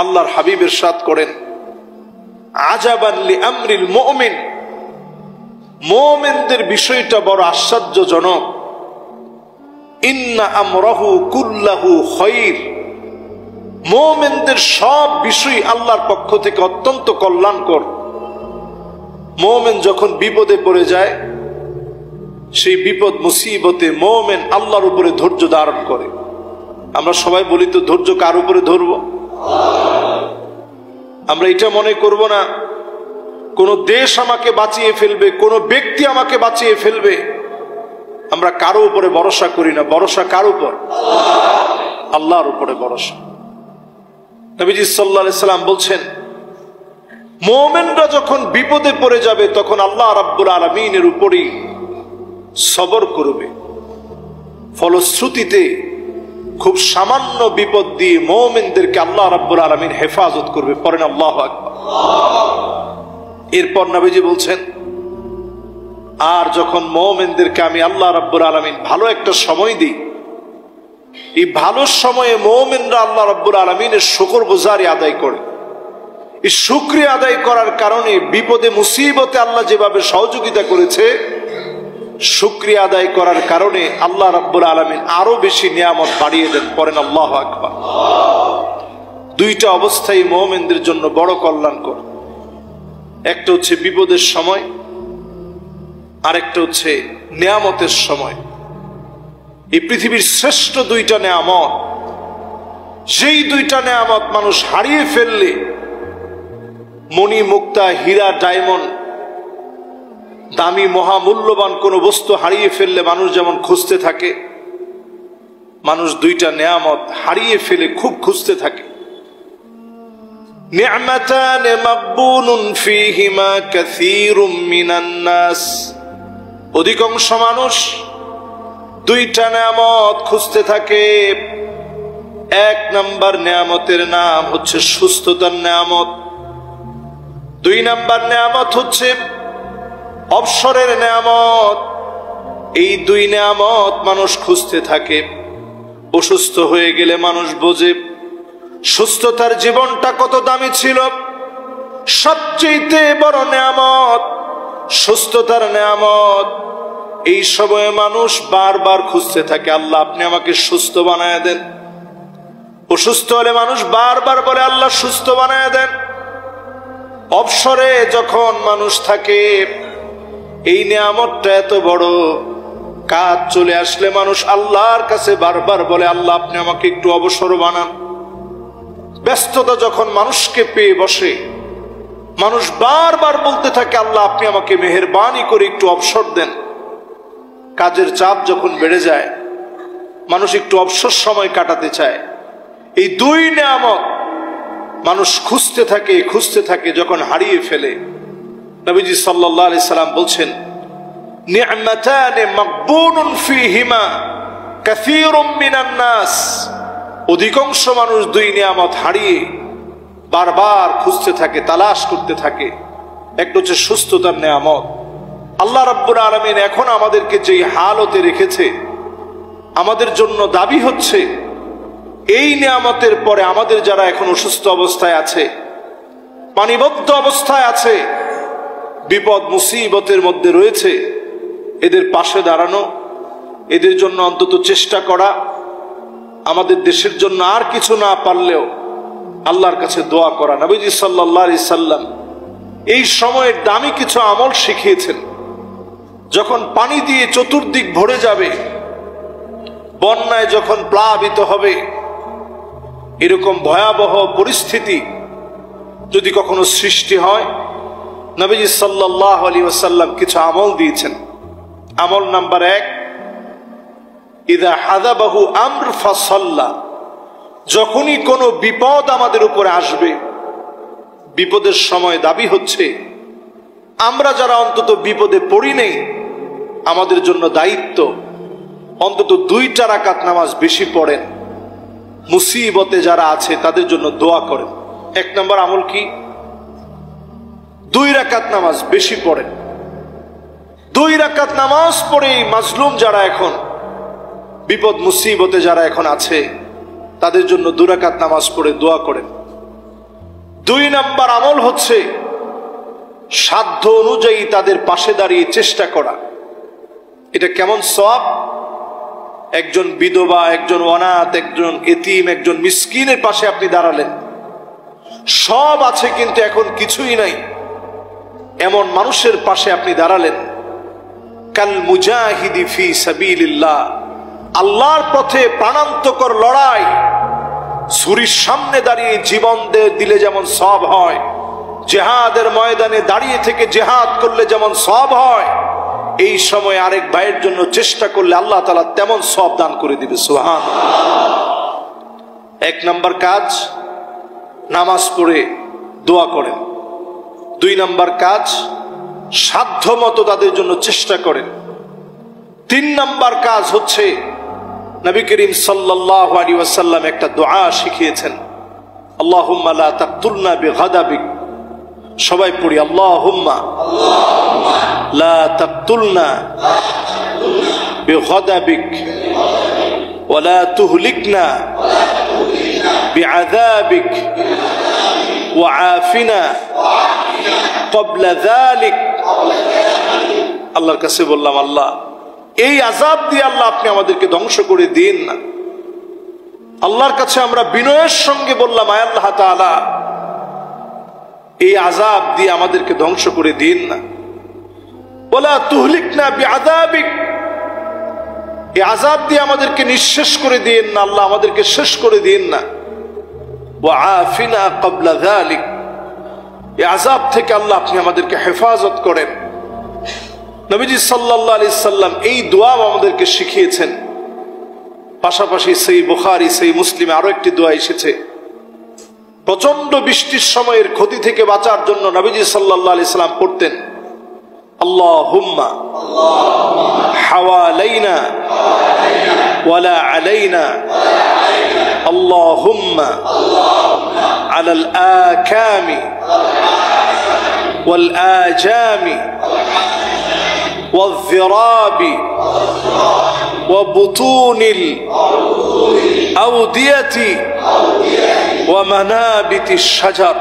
আল্লাহর হাবিব ইরশাদ করেন, আজাবান লিআমরিল মুমিন, মুমিনদের বিষয়টা বড় আশ্চর্যজনক। ইন্না আমরাহু কুল্লাহু খায়র, মুমিনদের সব বিষয় আল্লাহর পক্ষ থেকে অত্যন্ত কল্যাণকর। মুমিন যখন বিপদে পড়ে যায়, সেই বিপদ মুসিবতে মুমিন আল্লাহর উপরে ধৈর্য ধারণ করে। আমরা সবাই বলি তো, ধৈর্য কার উপরে ধরব? আমরা এটা মনে করব না কোন দেশ আমাকে বাঁচিয়ে ফেলবে, কোন ব্যক্তি আমাকে বাঁচিয়ে ফেলবে। আমরা কারো উপরে ভরসা করি না। ভরসা কার উপর? আল্লাহর উপরে ভরসা। নবীজি সাল্লাল্লাহু আলাইহি সাল্লাম বলছেন, মুমিনরা যখন বিপদে পড়ে যাবে তখন আল্লাহ রাব্বুল আলামিনের উপরই সবর করবে। ফলশ্রুতিতে খুব সামান্য বিপদ দিয়ে মুমিনদেরকে আল্লাহ রাব্বুল আলামিন হেফাজত করবে। পড়েন আল্লাহু আকবার। এরপর নবীজি বলছেন, আর যখন মুমিনদেরকে আমি আল্লাহ রাব্বুল আলামিন ভালো একটা সময় দিই, এই ভালো সময়ে মুমিনরা আল্লাহ রাব্বুল আলামিনের শুকরগুজারি আদায় করে। এই শুকরিয়া আদায় করার কারণে বিপদে মুসিবতে আল্লাহ যেভাবে সহযোগিতা করেছে, শুকরিয়া আদায় করার কারণে আল্লাহ রাব্বুল আলামিন আরো বেশি নিয়ামত বাড়িয়ে দেন। পড়েন আল্লাহু আকবার। দুইটা অবস্থায় মুমিনদের জন্য বড় কল্যাণকর। একটা হচ্ছে বিপদের সময়, আরেকটা হচ্ছে নিয়ামতের সময়। এই পৃথিবীর শ্রেষ্ঠ দুইটা নিয়ামত, যেই দুইটা নিয়ামত মানুষ হারিয়ে ফেললে, মণি মুক্তা হীরা ডায়মন্ড দামি মহামূল্যবান কোন বস্তু হারিয়ে ফেললে মানুষ যেমন খুঁজতে থাকে, মানুষ দুইটা নিয়ামত হারিয়ে ফেলে খুব খুঁজতে থাকে। নি'মাতান মাকবুনুন ফীহিমা কাসীরুম মিনান নাস, অধিকাংশ মানুষ দুইটা নিয়ামত খুঁজতে থাকে। এক নাম্বার নিয়ামতের নাম হচ্ছে সুস্থতার নিয়ামত, দুই নাম্বার নিয়ামত হচ্ছে অবসরের নিয়ামত। এই দুই নিয়ামত মানুষ খুঁজতে থাকে। অসুস্থ হয়ে গেলে মানুষ বোঝে সুস্থতার জীবনটা কত দামি ছিল। সবচেয়ে বড় নিয়ামত সুস্থতার নিয়ামত। এই সময়ে মানুষ বারবার খুঁজতে থাকে, আল্লাহ আপনি আমাকে সুস্থ বানায় দেন। অসুস্থ হলে মানুষ বারবার বলে, আল্লাহ সুস্থ বানায় দেন। অবসরে যখন মানুষ থাকে, এই নিয়ামতটা এত বড়, কাজ চলে আসলে মানুষ আল্লাহর কাছে বারবার বলে, আল্লাহ আপনি আমাকে একটু অবসর বানান। ব্যস্ততা যখন মানুষকে পেয়ে বসে, মানুষ বারবার বলতে থাকে, আল্লাহ আপনি আমাকে মেহেরবানি করে একটু অবসর দেন। কাজের চাপ যখন বেড়ে যায়, মানুষ একটু অবসর সময় কাটাতে চায়। এই দুই নিয়ামত মানুষ খুঁজতে থাকে, যখন হারিয়ে ফেলে, নবীজি সাল্লাল্লাহু আলাইহি সাল্লাম বলছেন, নি'মাতান মাকবুনুন ফীহিমা কাসীরুম মিনান নাস, অধিকাংশ মানুষ দুই নিয়ামত হারিয়ে বারবার খুঁজতে থাকে, তালাশ করতে থাকে। একটা হচ্ছে সুস্থতার নিয়ামত। আল্লাহ রাব্বুল আলামিন এখন আমাদেরকে যেই হালতে রেখেছে, আমাদের জন্য দাবি হচ্ছে এই নিয়ামতের পরে আমাদের যারা এখন অসুস্থ অবস্থায় আছে, পানিবদ্ধ অবস্থায় আছে, বিপদ মুসিবতের মধ্যে রয়েছে, এদের পাশে দাঁড়ানো, এদের জন্য অন্তত চেষ্টা করা। আমাদের দেশের জন্য আর কিছু না পারলেও আল্লাহর কাছে দোয়া করা। নবীজি সাল্লাল্লাহু আলাইহি সাল্লাম এই সময়ের দামি কিছু আমল শিখিয়েছেন। যখন পানি দিয়ে চতুর্দিক ভরে যাবে, বন্যায় যখন প্লাবিত হবে, এরকম ভয়াবহ পরিস্থিতি যদি কখনো সৃষ্টি হয়, নবীজি সাল্লাল্লাহু আলাইহি ওয়াসাল্লাম কিছু আমল দিয়েছেন। আমল নাম্বার 1, ইযা হাযাবাহু আমর ফাসাল্লা, যখনই কোনো বিপদ আমাদের উপরে আসবে, বিপদের সময় দাবি হচ্ছে আমরা যারা অন্তত বিপদে পড়ি নেই, আমাদের জন্য দায়িত্ব অন্তত 2 রাকাত নামাজ বেশি পড়েন। মুসিবতে যারা আছে তাদের জন্য দোয়া করেন। 1 নম্বর আমল কি? 2 রাকাত নামাজ বেশি পড়েন। 2 রাকাত নামাজ পড়েই মাজলুম যারা এখন বিপদ মুসিবতে যারা এখন আছে, তাদের জন্য 2 রাকাত নামাজ পড়ে দোয়া করেন। দুই নাম্বার আমল হচ্ছে সাধ্য অনুযায়ী তাদের পাশে দাঁড়িয়ে চেষ্টা করা। এটা কেমন সওয়াব? একজন বিধবা, একজন অনাথ, একজন এতিম, একজন মিসকিনের পাশে আপনি দাঁড়ালেন, সব আছে কিন্তু এখন কিছুই নাই, এমন মানুষের পাশে আপনি দাঁড়ালেন। কাল মুজাহিদি ফি সাবিলিল্লাহ, আল্লাহর পথে প্রাণান্তকর লড়াই, ছুরির সামনে দাঁড়িয়ে জীবন দিলে যেমন সওয়াব হয়, জিহাদের ময়দানে দাঁড়িয়ে থেকে জিহাদ করলে যেমন সওয়াব হয়, এই সময় আরেক ভাইয়ের জন্য চেষ্টা করলে আল্লাহ তাআলা তেমন সওয়াব দান করে দিবে। সুবহানাল্লাহ। এক নাম্বার কাজ, নামাজ পড়ে দোয়া করেন। দুই নাম্বার কাজ, সাধ্য মতো তাদের জন্য চেষ্টা করেন। তিন নাম্বার কাজ হচ্ছে নবী করিম সাল্লাল্লাহু আলাইহি ওয়াসাল্লাম একটা দোয়া শিখিয়েছেন, আল্লাহুম্মা লা তাকতুলনা বিগাদাবিক। সবাই পড়ি, আল্লাহুম্মা লা তাকতুলনা বিগাদাবিক ওয়া লা তুহলিকনা বিআযাবিক ওয়া আফিনা ক্বাবলা যালিক। আল্লাহর কাছে বললাম, আল্লাহ এই আযাব দিয়ে আল্লাহ আপনি আমাদেরকে ধ্বংস করে দিন না। আল্লাহর কাছে আমরা বিনয়ের সঙ্গে বললাম, আয় আল্লাহ তাআলা এই আযাব দিয়ে আমাদেরকে ধ্বংস করে দিন না। ওয়ালা তুহলিকনা বিআযাবিক, এই আযাব দিয়ে আমাদেরকে নিঃশেষ করে দিন না, আল্লাহ আমাদেরকে শেষ করে দিন না। ওয়া আফিনা ক্বাবলা যালিক, এই আযাব থেকে আল্লাহ আপনি আমাদেরকে হেফাজত করেন। নবীজি সাল্লাল্লাহু আলাইহি সাল্লাম এই দোয়া আমাদেরকে শিখিয়েছেন। পাশাপাশি সেই বুখারী, সেই মুসলিমে আরো একটি দোয়া এসেছে। প্রচন্ড বৃষ্টির সময়ের ক্ষতি থেকে বাঁচার জন্য নবীজি সাল্লাল্লাহু আলাইহি সাল্লাম পড়তেন, আল্লাহুম্মা হাওয়ালাইনা ওয়ালা আলাইনা, আল্লাহুম্মা আলাল আকামি ওয়াল আজামি والذراب وبطون الأودية ومنابت الشجر